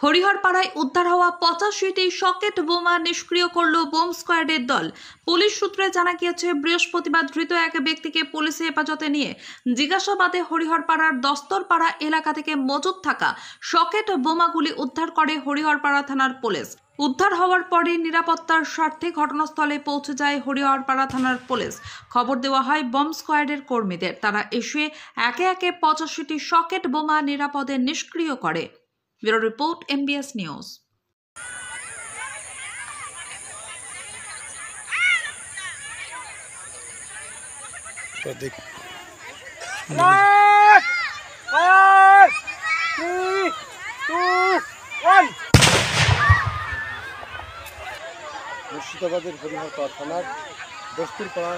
হরিহরপাড়ায় উদ্ধার হওয়া 85টি সকেট বোমা নিষ্ক্রিয় করল বোম স্কোয়াডের দল। পুলিশ সূত্রে জানা গিয়েছে, বৃহস্পতিবার ধৃত এক ব্যক্তিকে পুলিশে হেফাজতে নিয়ে জিজ্ঞাসাবাদে হরিহরপাড়ার দস্তরপাড়া এলাকা থেকে মজুত থাকা সকেট বোমাগুলি উদ্ধার করে হরিহরপাড়া থানার পুলিশ। উদ্ধার হওয়ার পরে নিরাপত্তার স্বার্থে ঘটনাস্থলে পৌঁছে যায় হরিহরপাড়া থানার পুলিশ। খবর দেওয়া হয় বম স্কোয়াডের কর্মীদের। তারা এসে একে একে 85টি সকেট বোমা নিরাপদে নিষ্ক্রিয় করে। Bureau report, MBS news. মুর্শিদাবাদের হরিহরপাড়া থানার দস্তুরপাড়া